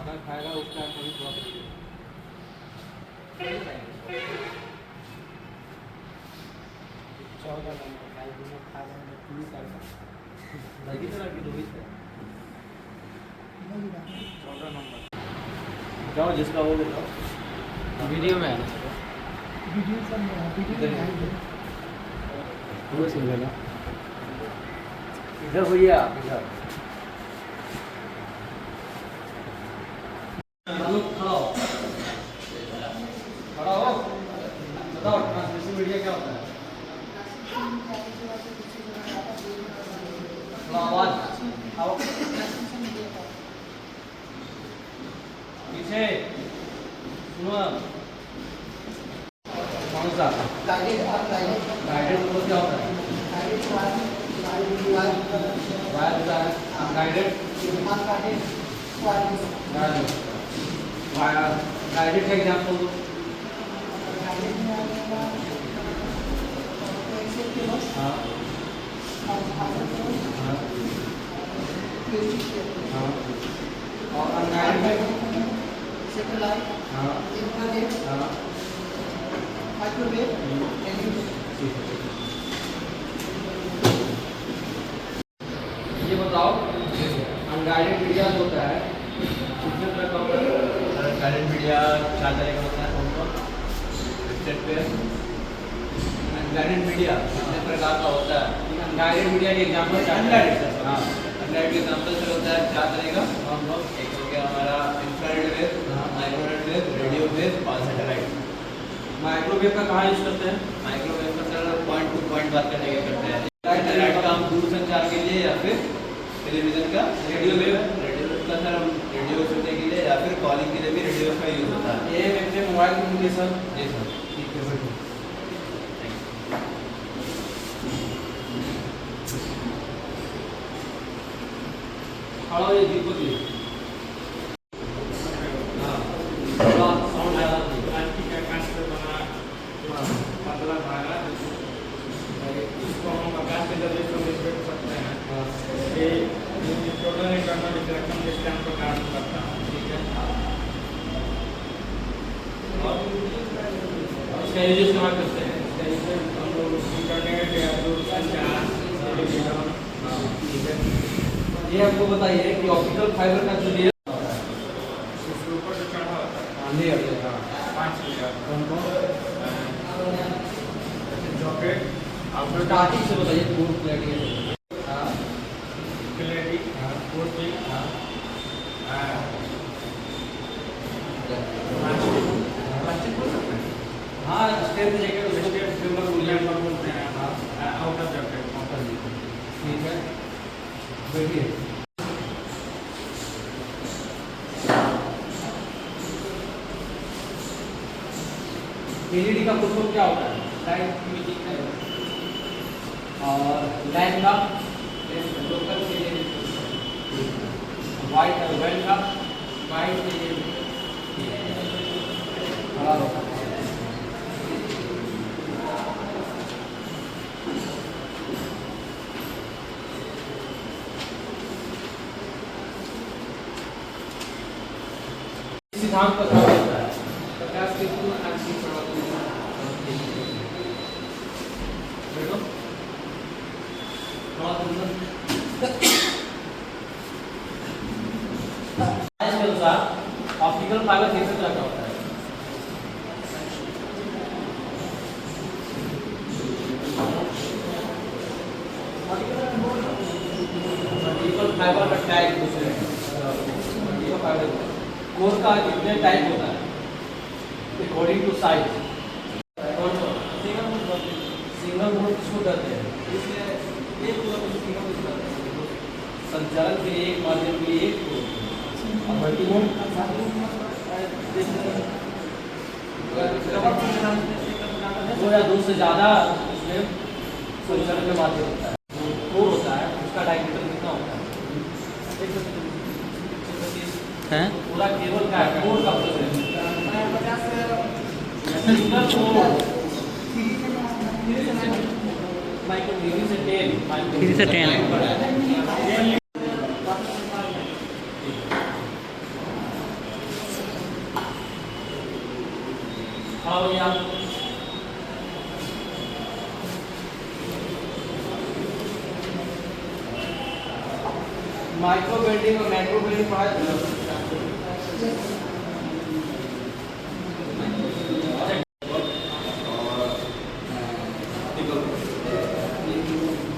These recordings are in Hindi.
खाना खाएगा उस टाइम कभी थोड़ा चौदह नंबर खा लगी तरह की रोहित है 14 नंबर। जाओ जिसका हो गया वीडियो में है ना वीडियो सब में पूरा सुन लेना इधर भैया आप इधर खड़ा हो बताओ ट्रांसमिशन मीडिया क्या होता है आवाज आओ पीछे सुनो कौन सा गाइडेड क्या होता है गाइडेड गाइडेड का एग्जाम्पल दो हाँ हाँ और अनगाइडेड हाँ हाँ ये बताओ अनगाइडेड मीडिया होता है कितने तरह का होता है अनगाइडेड मीडिया 4 तरह का होता है कौन अनगाइडेड मीडिया कितने प्रकार का होता है अनगाइडेड मीडिया के एग्जाम्पल अनगाइडेड हाँ अनगाइडेड के एग्जाम्पल सर होता है 4 तरह का एक हो गया हमारा infrared wave microwave wave radio wave और सैटेलाइट। माइक्रोवेव का कहाँ यूज करते हैं माइक्रोवेव का सर पॉइंट टू पॉइंट बात करने के करते हैं सैटेलाइट का हम दूर संचार के लिए या फिर टेलीविजन का रेडियो वेव का सर हम रेडियो सुनने के लिए या फिर कॉलिंग के लिए भी रेडियो का यूज होता है। ये अपने मोबाइल में होंगे सर जी सर ठीक है बैठो खड़ा ये दीपक जी हाँ थोड़ा साउंड ज़्यादा प्लास्टिक का कांच से बना पतला धागा इसको हम आकाश के जरिए संदेश भेज सकते हैं। ये टोटल इंटरनल इंटरेक्शन सिस्टम को काम करता है। ठीक है और इसका यूज इस्तेमाल करते हैं जैसे हम लोग इंटरनेट या दूरसंचार टेलीविजन ठीक है ये हमको बताइए कि ऑप्टिकल फाइबर का जो लेयर उसके ऊपर जो चढ़ा होता है लेयर हाँ 5 लेयर कौन कौन जॉकेट आउटर स्टार्टिंग से बताइए पूर्ण क्लैरिटी हाँ क्लैरिटी कोटिंग हाँ स्टेप जैकेट उसको स्टेप सिल्वर उलियन बोलते हैं आउटर जॉकेट ठीक है बैठिए एलईडी का फुल फॉर्म क्या होता है लाइट इमेजिंग और लैंप का लोकल के लिए वाइट और वेल का वाइट के लिए बड़ा होता है सिद्धांत का क्या होता है प्रकाश के गुण आंशिक प्रभाव बैठो के अनुसार ऑप्टिकल फाइबर किस तरह का होता है ऑप्टिकल फाइबर का टाइप दूसरे ऑप्टिकल फाइबर कोर का कितने टाइप होता है according to size single mode किसको कहते हैं संचालन के लिए एक माध्यम के लिए एक और मल्टी मोड दो या दो से ज़्यादा उसमें संचालन के माध्यम होता है कोर होता है उसका डायमीटर कितना होता है पूरा केबल का है कोर का सिंगल कोर माइक्रो 3 से 10 ये माइक्रो बेंडिंग और मैक्रो बेंडिंग पढ़ा है।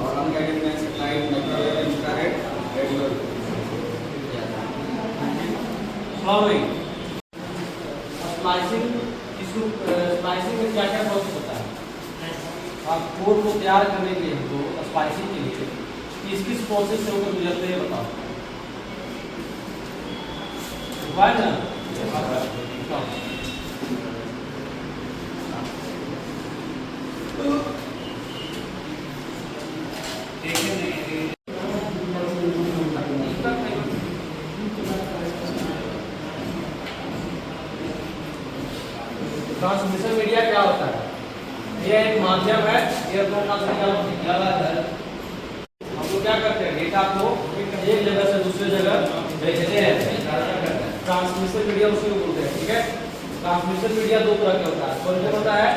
और हम क्या कहते हैं satellite microwave infrared radio flowering slicing इसको स्लाइसिंग में क्या क्या प्रोसेस होता है? आप कोड को तैयार करने के लिए तो स्पाइसिंग के लिए किस किस प्रोसेस से होकर गुजरते हैं बताओ। ना ट्रांसमिशन मीडिया क्या होता है? यह एक माध्यम है एयरपोर्ट ट्रांसमिशन। क्या बात है? हम लोग क्या करते हैं डेटा को एक जगह से दूसरे जगह भेजते हैं। ट्रांसमिशन मीडिया उसी को बोलते हैं। ठीक है, ट्रांसमिशन मीडिया दो तरह के होता है। कौन कौन होता है?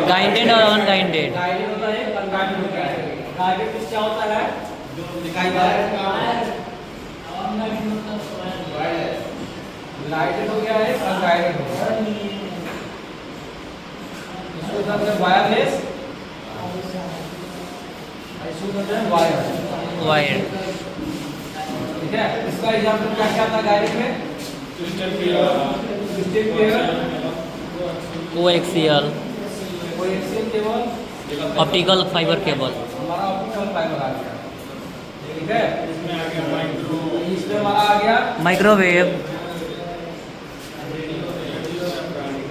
गाइडेड और अनगाइडेड। गाइडेड होता है, अनगाइडेड होता है। गाइडेड किस क्या होता है? जो दिखाई दे रहा है गाइडेड हो गया है, अनगाइडेड हो गया है। इसको कहते हैं वायरलेस, इसको कहते हैं वायर। वायर। ठीक है, इसका एग्जांपल क्या क्या था गाइडेड में? Crystal clear coaxial coaxial cable, optical fibre cable. हमारा ऑप्टिकल फाइबर आ गया। ठीक है, इसमें आ गया माइक्रो इसमें हमारा आ गया microwave,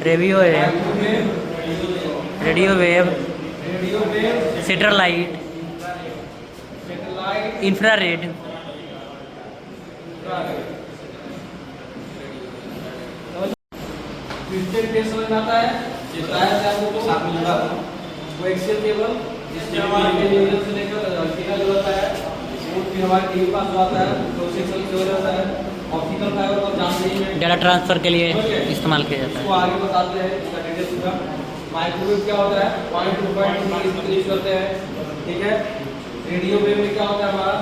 radio wave, microwave, radio wave, radio wave, satellite, satellite, infrared. Twisted case समझ में आता है? बताया था आपको साथ में जुड़ा कोएक्सियल केबल, जिसमें हमारे टेलीविजन से लेकर एंटीना जो होता है, वो फिर हमारे टीवी पास जो आता है, प्रोसेसर केबल होता है। ऑप्टिकल फाइबर को जानते ही हैं, डाटा ट्रांसफर के लिए इस्तेमाल किया जाता इसको आगे बताते हैं, इसका डिटेल पूरा। माइक्रोवेव क्या होता है? पॉइंट टू पॉइंट यूज करते हैं। ठीक है, रेडियो वेव में क्या होता है हमारा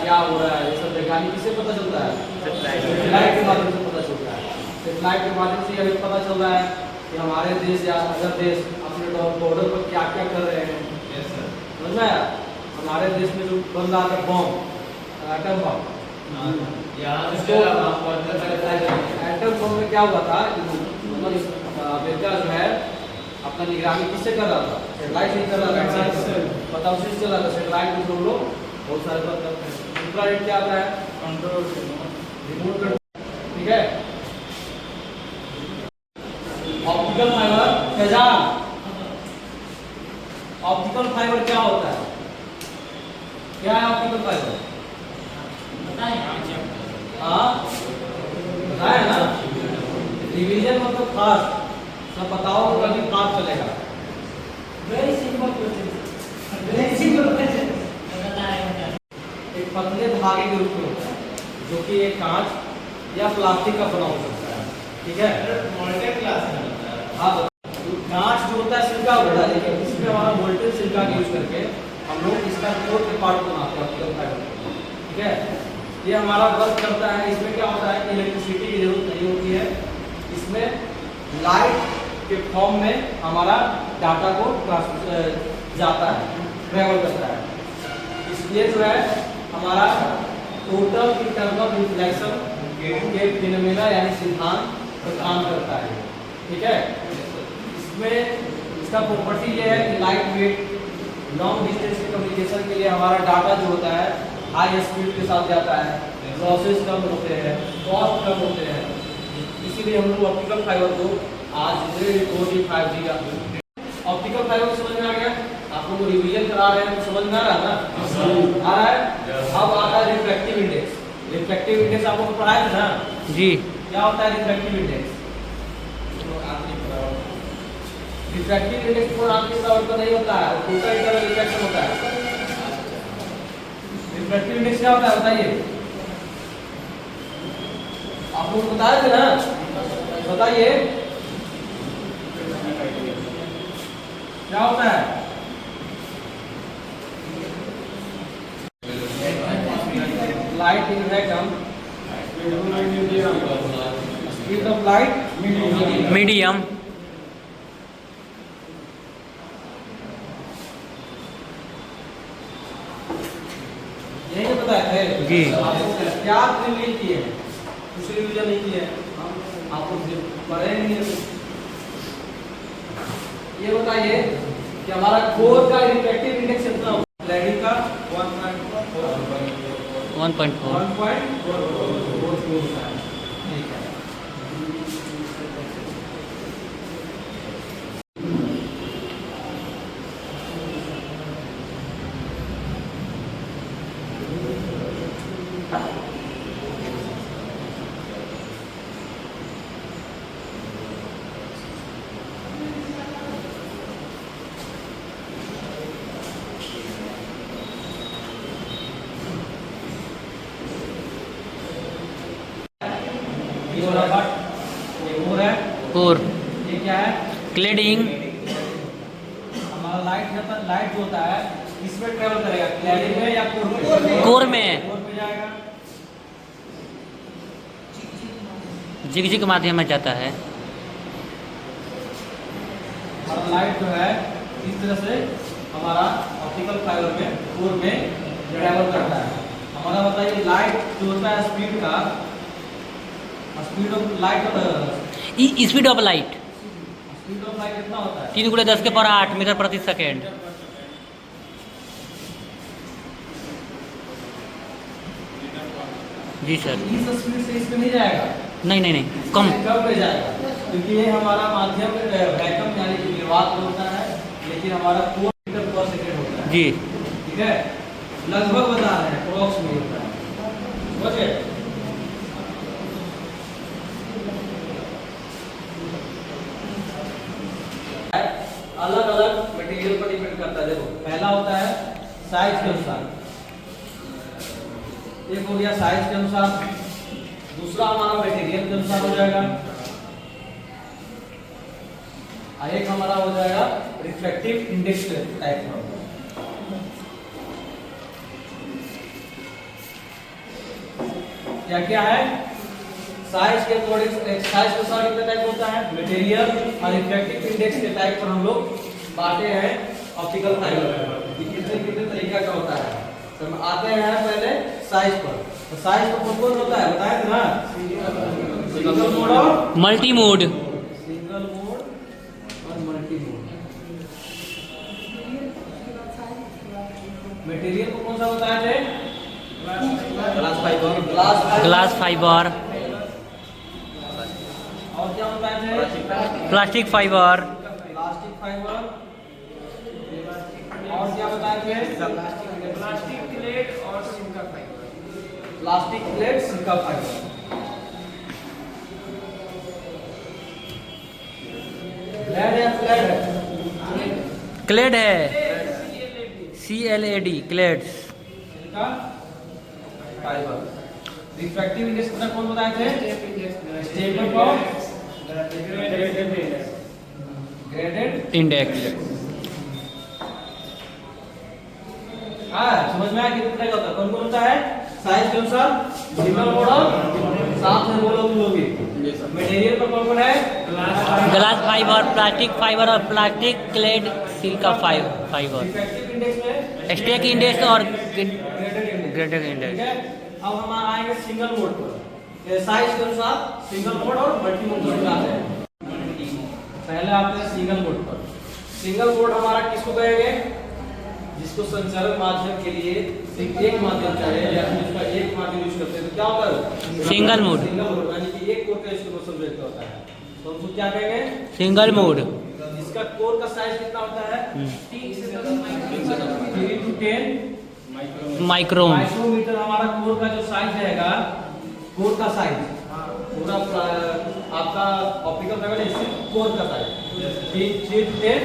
क्या हो रहा है ये सब वैज्ञानिक किससे पता चलता है? सैटेलाइट के माध्यम से पता चलता है। सैटेलाइट के माध्यम से यह पता चल रहा है कि हमारे देश या अदर देश अपने बॉर्डर पर क्या क्या कर रहे हैं। समझ में आया? हमारे देश में जो बन रहा था bomb, atom bomb, atom bomb में क्या हुआ था? मतलब अमेरिका जो है अपना निगरानी किससे कर रहा था? सैटेलाइट नहीं कर रहा था, पता उसी से चल रहा था। सैटेलाइट में हम लोग बहुत सारे बात करते हैं। इंफ्रारेड क्या आता है? Control remote control. ठीक है, ऑप्टिकल फाइबर तेजाब। ऑप्टिकल फाइबर क्या होता है? क्या है ऑप्टिकल फाइबर? हाँ बताया ना, डिवीजन मतलब खास। सब बताओ तो कभी खास चलेगा। Very simple question, very simple question. एक पतले धागे के रूप में होता है, जो कि एक कांच या प्लास्टिक का बना हो सकता है। ठीक है, मॉनिटर क्लास में होता है। हाँ कांच जो होता है सिल्का होता है, लेकिन इसमें हमारा वोल्टेज सिल्का का यूज करके हम लोग इसका कोर के पार्ट बनाते हैं ऑप्टिकल फाइबर। ठीक है, ये हमारा वर्क करता है। इसमें क्या होता है कि इलेक्ट्रिसिटी की जरूरत नहीं होती है। इसमें लाइट के फॉर्म में हमारा डाटा को जाता है, ट्रेवल करता है। इसलिए जो है हमारा टोटल इंटरनल रिफ्लेक्शन के फिनोमेना यानी सिद्धांत पर काम करता है। ठीक है, इसमें इसका प्रॉपर्टी ये है कि लाइट वेट, लॉन्ग डिस्टेंस के कम्युनिकेशन के लिए हमारा डाटा जो होता है हाई स्पीड के साथ जाता है, लॉसेस कम होते हैं, कॉस्ट कम होते हैं। इसीलिए हम लोग ऑप्टिकल फाइबर को आज जितने भी 4G 5G का ऑप्टिकल फाइबर समझ में आ गया। आप लोग रिवीजन करा रहे हैं तो समझ में आ रहा है ना? आ रहा है। अब आता है रिफ्रैक्टिव इंडेक्स। रिफ्रैक्टिव इंडेक्स आप लोग को पढ़ाया था ना जी। क्या होता है रिफ्रैक्टिव इंडेक्स? रिफ्रैक्टिव इंडेक्स पर आंतरिक परावर्तन नहीं होता है, टोटल इंटरनल रिफ्लेक्शन होता है। रिफ्रैक्टिव इंडेक्स क्या होता है बताइए? आप लोग बताए थे ना, बताइए क्या होता है? Light in vacuum, speed of light medium, यही पता है जी। क्या रिवील किए हैं, कुछ रिवीजन नहीं किए हैं, आपको पढ़े नहीं है। ये बताइए कि हमारा कोर का रिफ्रैक्टिव इंडेक्स कितना होगा? लेडी का 1.4। 1.44 होता है। ठीक है। ये वाला पार्ट ये कोर है, कोर, ये क्या है? क्लेडिंग, हमारा लाइट जो होता है इसमें ट्रेवल करेगा, क्लैडिंग में या कोर में? कोर में, कोर में जाएगा। जिगजिग के माध्यम में जाता है। हमारा लाइट जो है इस तरह से हमारा ऑप्टिकल फाइबर में कोर में ट्रेवल करता है। हमारा बताइए लाइट जो होता है स्पीड का, speed of light speed of light कितना होता है? 3 × 10⁸ मीटर प्रति सेकेंड। जी सर। इस स्पीड से इसमें नहीं जाएगा, नहीं नहीं नहीं, कम। कम में जाएगा, क्योंकि ये हमारा माध्यम वैक्यूम यानी कि निर्वात में होता है, लेकिन हमारा 4 मीटर पर सेकेंड होता है। जी। ठीक है, लगभग बता रहे हैं, अप्रॉक्स में होता है। समझ गए? अलग अलग मटेरियल पर डिपेंड करता है। देखो पहला होता है साइज के अनुसार, एक हो गया साइज के अनुसार, दूसरा हमारा मटेरियल के अनुसार हो जाएगा, और एक हमारा हो जाएगा रिफ्लेक्टिव इंडेक्स टाइप का। क्या क्या है? साइज के अकॉर्डिंग, साइज के अनुसार कितने टाइप होता है? मटेरियल और रिफ्रैक्टिव इंडेक्स के टाइप पर हम लोग बांटे हैं ऑप्टिकल फाइबर। कितने कितने तरीका का होता है। तो हम आते हैं पहले साइज पर। तो साइज पर कौन कौन होता है बताएं ना? सिंगल मोड और मल्टी मोड। सिंगल मोड और मल्टी मोड। मटेरियल को कौन सा बताया थे? Glass fibre. Glass fibre. और क्या बताया थे? Plastic fibre. Plastic fibre. और क्या बताए थे? प्लास्टिक प्लेट और silicon fibre. Plastic plate, silicon fibre. Clad या फ्लैट है? क्लेड है, CLAD, clades. Silicon fibre. Refractive index कितना कौन बताए थे? स्टेपल और ग्रेडेड इंडेक्स। हाँ, समझ में आया कितने का होता है? कौन कौन होता है? साइज के अनुसार सिंगल मोड और साथ में बोलो तुम लोग। मटेरियल पर कौन कौन है? ग्लास फाइबर, प्लास्टिक फाइबर और plastic clad silica fibre. Refractive index में स्टेक इंडेक्स और ग्रेडेड ग्रेडेड ठीक इंडेक्स। है। अब हम आएंगे सिंगल मोड पर। साइज के अनुसार सिंगल मोड और मल्टी मोड पर आते हैं। पहले आते हैं सिंगल मोड पर। सिंगल मोड हमारा किसको कहेंगे? जिसको संचालन माध्यम के लिए सिर्फ एक माध्यम चाहिए या फिर उसका एक माध्यम यूज करते हैं तो क्या होता है? Single mode. सिंगल मोड यानी कि एक कोर का इस्तेमाल रेट होता है, तो हम उसको क्या कहेंगे? Single mode. इसका कोर का साइज कितना होता है? 3 to 10 माइक्रोन। माइक्रोमीटर हमारा कोर का जो साइज रहेगा, कोर का साइज पूरा आपका ऑप्टिकल फाइबर सिर्फ कोर का साइज 3 to 10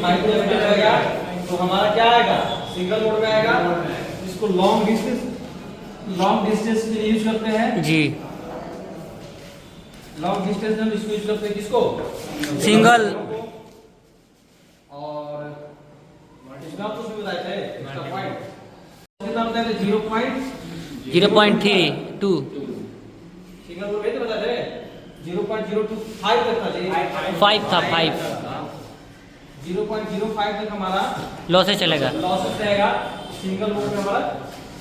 माइक्रोमीटर रहेगा। तो हमारा क्या आएगा? सिंगल मोड में आएगा। इसको लॉन्ग डिस्टेंस के लिए यूज करते हैं। जी। लॉन्ग डिस्टेंस में हम इसको यूज करते हैं किसको? सिंगल। और इसका कुछ भी बताए थे इसका पॉइंट कितना बताए थे? 0.5 0.32 सिंगल बोर्ड में बता दे 0.025 तक था जी 5 था 5 0.05 तक हमारा लॉसेस चलेगा। लॉसेस रहेगा सिंगल बोर्ड में हमारा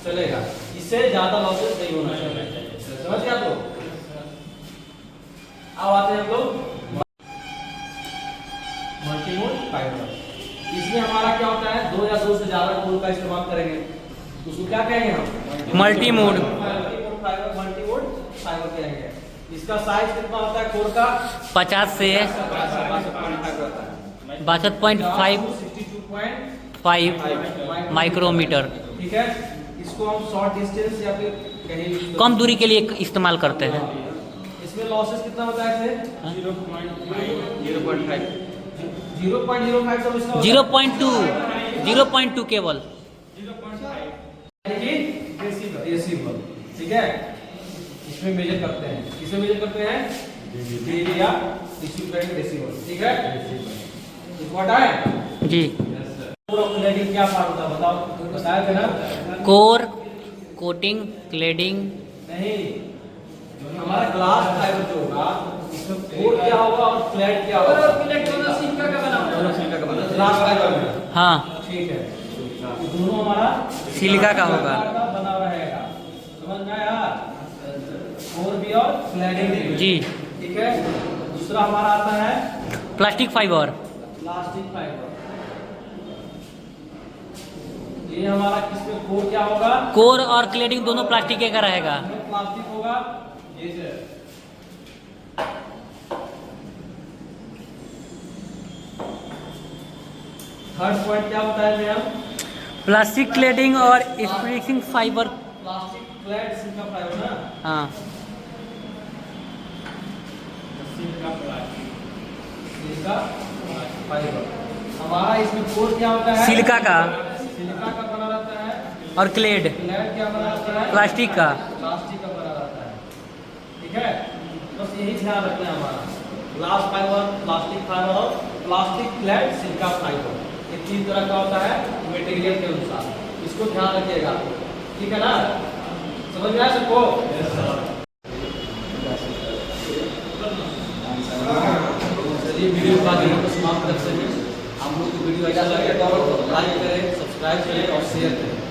चलेगा, इससे ज्यादा लॉसेस नहीं होना चाहिए। समझ गए आप लोग? अब आते हैं हम लोग मल्टी मोड फाइबर। इसमें हमारा क्या होता है, 2 या 2 से ज्यादा कोर का इस्तेमाल करेंगे, उसको क्या कहेंगे हम? Multi mode fibre, multi mode fibre कहेंगे। इसका साइज कितना होता है कोर का? 50 से 62.5 माइक्रोमीटर। ठीक है, इसको हम शॉर्ट डिस्टेंस या फिर कहीं कम दूरी के लिए इस्तेमाल करते हैं। इसमें लॉसेस कितना बताए थे? 0.5 0.05 तो इसका 0.2 केवल। डेसिबल। ठीक है, इसमें मेजर करते हैं, किसे मेजर करते हैं? डीबी या रिसीव करेंगे डेसिबल। ठीक है, इम्पोर्टेंट है जी। क्लैडिंग क्या पार्ट होता है बताओ, बताया थे ना? Core, coating, cladding. नहीं, हमारा ग्लास फाइबर जो होगा इसमें कोर क्या होगा और क्लैड क्या होगा? दोनों सिलिका का बना होगा, ग्लास फाइबर में। हाँ, ठीक है, दोनों हमारा सिलिका का होगा बना रहेगा। समझ में आया? कोर भी और क्लैडिंग भी। जी। ठीक है, दूसरा हमारा आता है प्लास्टिक फाइबर। Plastic fibre. ये हमारा किसमें कोर क्या होगा? कोर और क्लेडिंग दोनों प्लास्टिक का रहेगा। प्लास्टिक होगा। ये से थर्ड पॉइंट क्या बताया मैम? प्लास्टिक क्लेडिंग और spring fibre. Plastic clad silica fibre ना। हाँ, सिलिका फाइबर हमारा इसमें कोर क्या होता है? सिलिका का सिलिका का बना रहता है। और क्लेड क्लैड क्या बना रहता है? प्लास्टिक का। प्लास्टिक का बना रहता है। ठीक है, बस यही ध्यान रखना है हमारा, ग्लास फाइबर, प्लास्टिक फाइबर और प्लास्टिक क्लैड सिलिका फाइबर, ये 3 तरह का होता है मटेरियल के अनुसार, इसको ध्यान रखिएगा। ठीक है ना, समझ में आया सबको? चलिए वीडियो का को समाप्त करते हैं। हम लोग को वीडियो अच्छा लगे तो लाइक करें, सब्सक्राइब करें और शेयर करें।